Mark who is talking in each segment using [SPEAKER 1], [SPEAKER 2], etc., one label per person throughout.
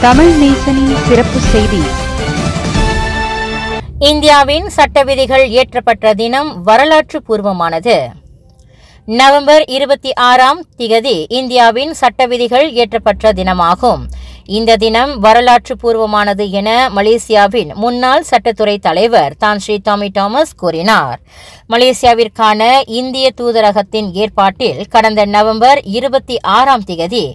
[SPEAKER 1] தமிழ் நேசனின் சிறப்பு செய்தி.
[SPEAKER 2] இந்தியாவின் சட்ட விதிகள் இயற்றப்பட்ட தினம் வரலாற்று பூர்வமானது. நவம்பர் 26ஆம் திகதி இந்தியாவின் சட்ட விதிகள் இயற்றப்பட்ட தினமாகும். இந்த தினம் வரலாற்று பூர்வமானது என மலேசியாவின் முன்னாள் சட்டத்துறை தலைவர் தான்ஸ்ரீ தாமஸ் கூறினார். மலேசியாவிற்கான இந்திய தூதரகத்தின் ஏற்பாட்டில் கடந்த நவம்பர் 26ஆம் திகதி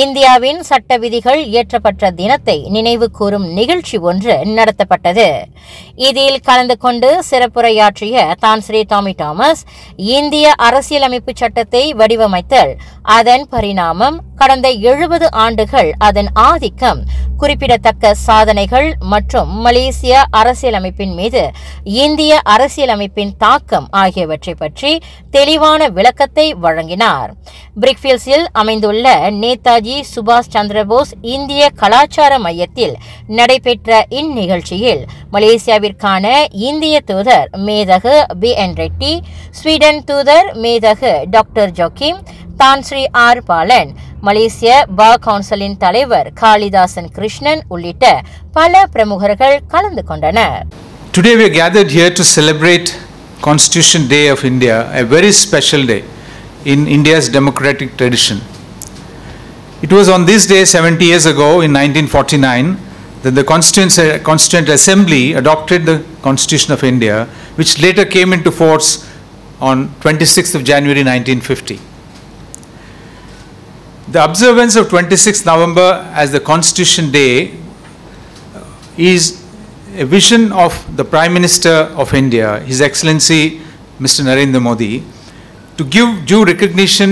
[SPEAKER 2] இந்தியாவின் சட்ட விதிகள் இயற்றப்பட்ட தினத்தை நினைவு கூறும் நிகழ்ச்சி ஒன்று நடத்தப்பட்டது. இதில் கலந்து கொண்டு சிறப்புரையாற்றிய தான்ஸ்ரீ தாமஸ், இந்திய அரசியலமைப்பு சட்டத்தை வடிவமைத்தல், அதன் பரிணாமம், கடந்த 70 ஆண்டுகள் அதன் ஆதிக்கம், குறிப்பிடத்தக்க சாதனைகள் மற்றும் மலேசிய அரசியலமைப்பின் மீது இந்திய அரசியலமைப்பின் தாக்கம் ஆகியவற்றை பற்றி தெளிவான விளக்கத்தை வழங்கினார். பிரிக்ஃபீல்ட்ஸில் அமைந்துள்ள நேதாஜி சுபாஷ் சந்திரபோஸ் இந்திய கலாச்சார மையத்தில் நடைபெற்ற இந்நிகழ்ச்சியில் மலேசியாவிற்கான இந்திய தூதர் மேதகு BN ரெட்டி, ஸ்வீடன் தூதர் மேதகு doctor Joachim, Tan Sri R Balan, Malaysia bar கவுன்சிலின் தலைவர் காளிதாசன் கிருஷ்ணன் உள்ளிட்ட பல பிரமுகர்கள் கலந்து கொண்டனர்.
[SPEAKER 3] Today we are gathered here to celebrate Constitution Day of India, a very special day in India's democratic tradition. It was on this day 70 years ago in 1949 that the Constituent Assembly adopted the Constitution of India, which later came into force on 26th of January 1950. The observance of 26th November as the Constitution Day is a vision of the Prime Minister of India, His Excellency Mr. Narendra Modi, to give due recognition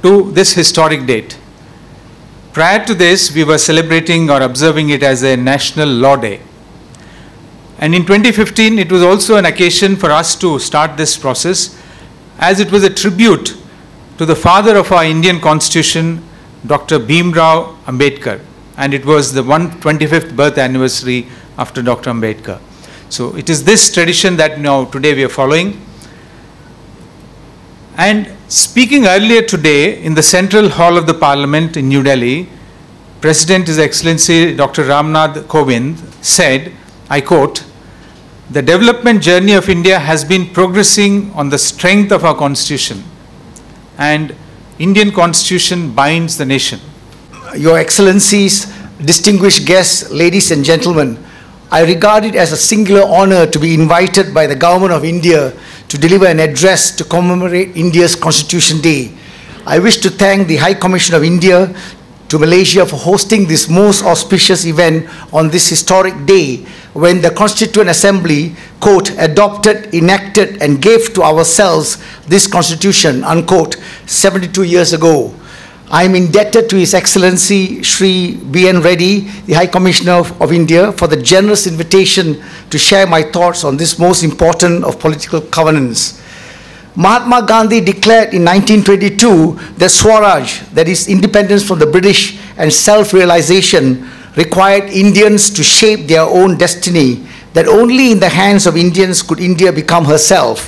[SPEAKER 3] to this historic date. Prior to this, we were celebrating or observing it as a National Law Day. And in 2015, it was also an occasion for us to start this process, as it was a tribute to the father of our Indian Constitution, Dr. Bhimrao Ambedkar, and it was the 125th birth anniversary after Dr. Ambedkar. So it is this tradition that now today we are following. And speaking earlier today in the Central Hall of the Parliament in New Delhi, President His Excellency Dr. Ramnath Kovind said, I quote, "The development journey of India has been progressing on the strength of our Constitution, and Indian Constitution binds the nation."
[SPEAKER 4] Your Excellencies, distinguished guests, ladies and gentlemen, I regard it as a singular honor to be invited by the Government of India to deliver an address to commemorate India's Constitution Day. I wish to thank the High Commission of India to Malaysia for hosting this most auspicious event on this historic day when the Constituent Assembly, quote, adopted, enacted and gave to ourselves this Constitution, unquote, 72 years ago. I am indebted to His Excellency Shri BN Reddy, the High Commissioner of India, for the generous invitation to share my thoughts on this most important of political covenants. Mahatma Gandhi declared in 1922 that Swaraj, that is independence from the British and self-realization, required Indians to shape their own destiny, that only in the hands of Indians could India become herself.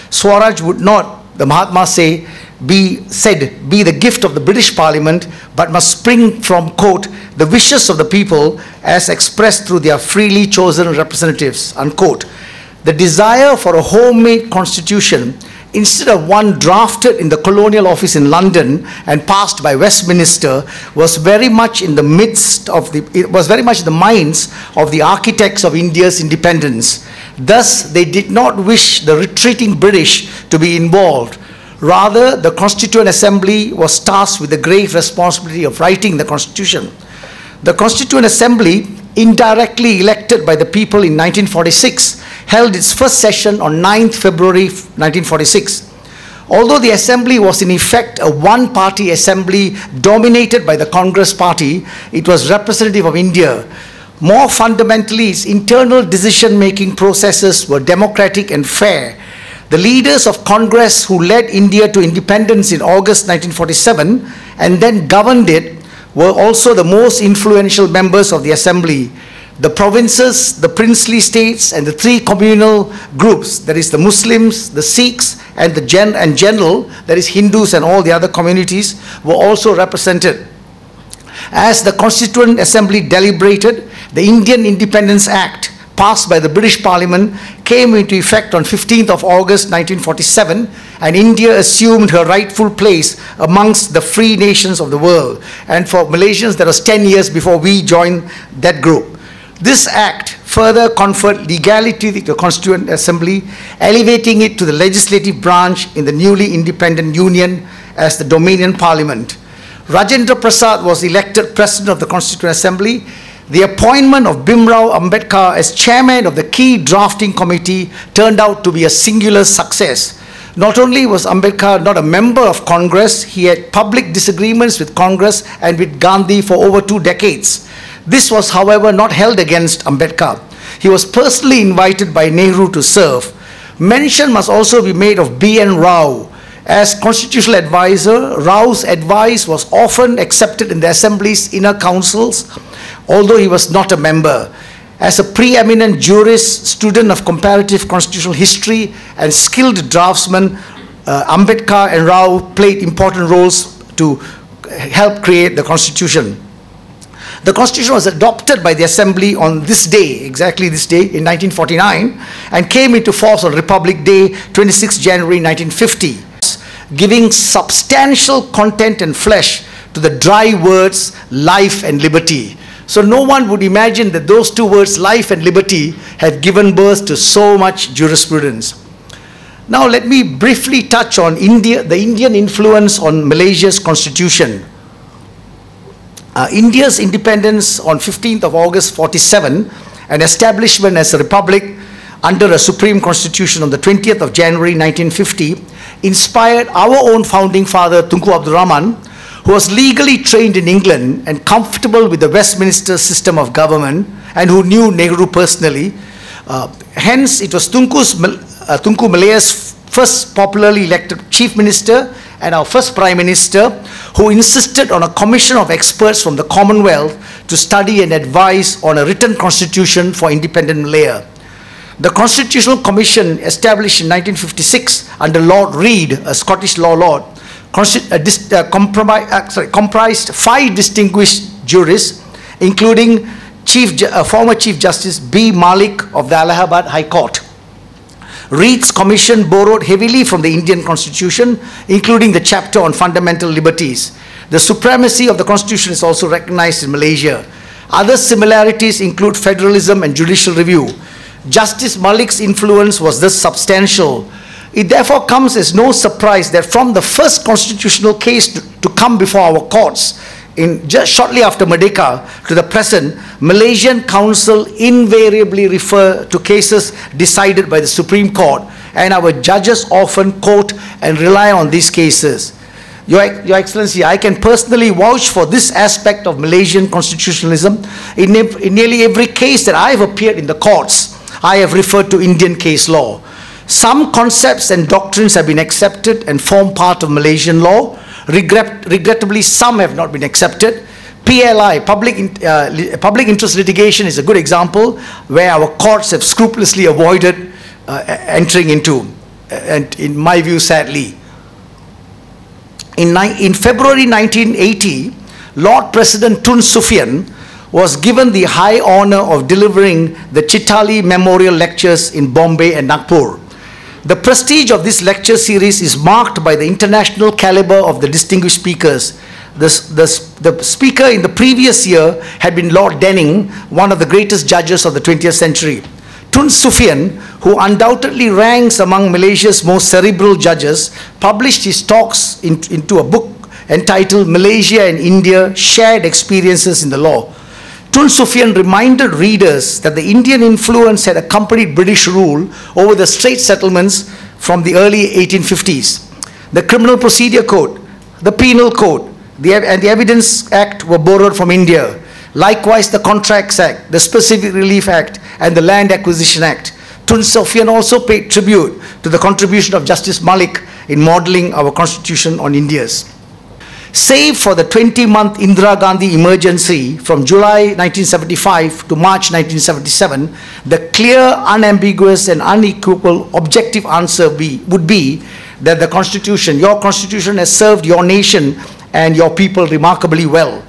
[SPEAKER 4] Swaraj would not, the Mahatma be the gift of the British Parliament, but must spring from, quote, the wishes of the people as expressed through their freely chosen representatives, unquote. The desire for a homemade constitution, instead of one drafted in the Colonial Office in London and passed by Westminster, was very much in the minds of the architects of India's independence. Thus, they did not wish the retreating British to be involved. Rather, the Constituent Assembly was tasked with the grave responsibility of writing the Constitution. The Constituent Assembly, indirectly elected by the people in 1946, held its first session on 9th February 1946. Although the assembly was in effect a one-party assembly dominated by the Congress Party, it was representative of India. More fundamentally, its internal decision-making processes were democratic and fair. The leaders of Congress who led India to independence in August 1947 and then governed it were also the most influential members of the assembly. The provinces, the princely states and the three communal groups, that is the Muslims, the Sikhs and the general, that is Hindus and all the other communities, were also represented. As the Constituent Assembly deliberated, the Indian Independence Act, passed by the British Parliament, came into effect on 15th of August 1947, and India assumed her rightful place amongst the free nations of the world. And for Malaysians, that was 10 years before we joined that group. This act further conferred legality to the Constituent Assembly, elevating it to the legislative branch in the newly independent Union as the Dominion Parliament. Rajendra Prasad was elected President of the Constituent Assembly. The appointment of Bhimrao Ambedkar as chairman of the key drafting committee turned out to be a singular success. Not only was Ambedkar not a member of Congress, he had public disagreements with Congress and with Gandhi for over 2 decades. This was, however, not held against Ambedkar. He was personally invited by Nehru to serve. Mention must also be made of B.N. Rao. As constitutional advisor, Rao's advice was often accepted in the Assembly's inner councils, although he was not a member. As a preeminent jurist, student of comparative constitutional history, and skilled draftsman, Ambedkar and Rao played important roles to help create the Constitution. The Constitution was adopted by the Assembly on this day, exactly this day, in 1949, and came into force on Republic Day, 26 January 1950, giving substantial content and flesh to the dry words, life and liberty. So no one would imagine that those 2 words, life and liberty, had given birth to so much jurisprudence. Now let me briefly touch on the Indian influence on Malaysia's constitution. India's independence on 15th of August 47 and establishment as a republic under a supreme constitution on the 20th of January 1950 inspired our own founding father Tunku Abdul Rahman, who was legally trained in England and comfortable with the Westminster system of government and who knew Nehru personally. Hence, it was Tunku Malaya's first popularly elected chief minister and our first prime minister who insisted on a commission of experts from the Commonwealth to study and advise on a written constitution for independent Malaya. The Constitutional Commission, established in 1956 under Lord Reed, a Scottish law lord, comprised 5 distinguished jurists, including former Chief Justice B. Malik of the Allahabad High Court. Reed's commission borrowed heavily from the Indian Constitution, including the chapter on fundamental liberties. The supremacy of the Constitution is also recognized in Malaysia. Other similarities include federalism and judicial review. Justice Malik's influence was thus substantial. It therefore comes as no surprise that from the first constitutional case to come before our courts, just shortly after Merdeka to the present, Malaysian Council invariably refer to cases decided by the Supreme Court, and our judges often quote and rely on these cases. Your Excellency, I can personally vouch for this aspect of Malaysian constitutionalism. In nearly every case that I have appeared in the courts, I have referred to Indian case law. Some concepts and doctrines have been accepted and form part of Malaysian law. Regrettably, some have not been accepted. PLI, public interest litigation, is a good example where our courts have scrupulously avoided entering into, and in my view, sadly. In February 1980, Lord President Tun Sufyan was given the high honor of delivering the Chitali Memorial Lectures in Bombay and Nagpur. The prestige of this lecture series is marked by the international caliber of the distinguished speakers. The speaker in the previous year had been Lord Denning, one of the greatest judges of the 20th century. Tun Sufyan, who undoubtedly ranks among Malaysia's most cerebral judges, published his talks into a book entitled Malaysia and India, Shared Experiences in the Law. Tun Sufyan reminded readers that the Indian influence had accompanied British rule over the Strait settlements from the early 1850s. The Criminal Procedure Code, the Penal Code, and the Evidence Act were borrowed from India. Likewise, the Contracts Act, the Specific Relief Act, and the Land Acquisition Act. Tun Sufyan also paid tribute to the contribution of Justice Malik in modeling our constitution on India's. Save for the 20-month Indira Gandhi emergency from July 1975 to March 1977, the clear, unambiguous and unequivocal objective answer would be that the Constitution, your Constitution, has served your nation and your people remarkably well.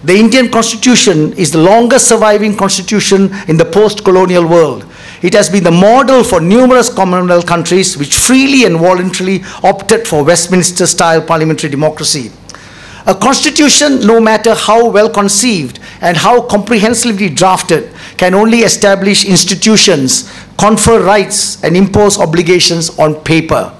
[SPEAKER 4] The Indian Constitution is the longest surviving constitution in the post-colonial world. It has been the model for numerous Commonwealth countries which freely and voluntarily opted for Westminster-style parliamentary democracy. A constitution, no matter how well conceived and how comprehensively drafted, can only establish institutions, confer rights, and impose obligations on paper.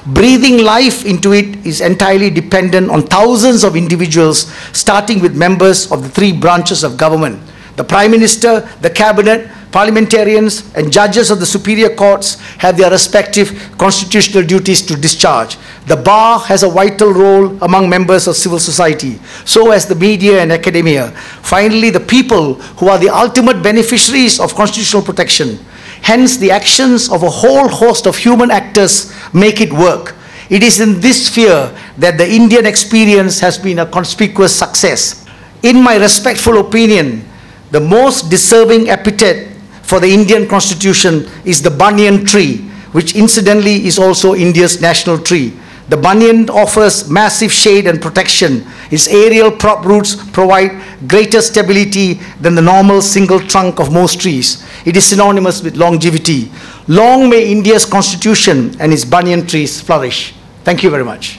[SPEAKER 4] Breathing life into it is entirely dependent on thousands of individuals, starting with members of the three branches of government. The Prime Minister, the Cabinet, parliamentarians, and judges of the superior courts have their respective constitutional duties to discharge. The bar has a vital role among members of civil society, so has the media and academia. Finally, the people, who are the ultimate beneficiaries of constitutional protection. Hence, the actions of a whole host of human actors make it work. It is in this sphere that the Indian experience has been a conspicuous success. In my respectful opinion, the most deserving epithet for the Indian Constitution is the banyan tree, which incidentally is also India's national tree. The banyan offers massive shade and protection. Its aerial prop roots provide greater stability than the normal single trunk of most trees. It is synonymous with longevity. Long may India's constitution and its banyan trees flourish. Thank you very much.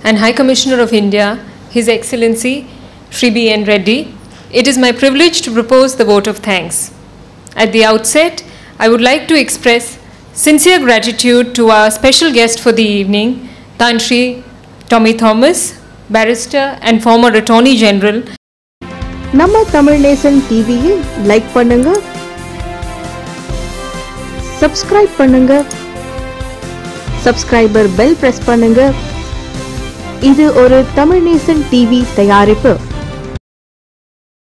[SPEAKER 5] And High Commissioner of India, His Excellency Shri B. N. Reddy, it is my privilege to propose the vote of thanks. At the outset, I would like to express sincere gratitude to our special guest for the evening, Tansri Tommy Thomas, barrister and former Attorney General.
[SPEAKER 1] நம்ம தமிழ் நேசன் டிவியை like பண்ணுங்க, subscribe பண்ணுங்க, subscriber bell press பண்ணுங்க. இது ஒரு தமிழ் நேசன் TV தயாரிப்பு.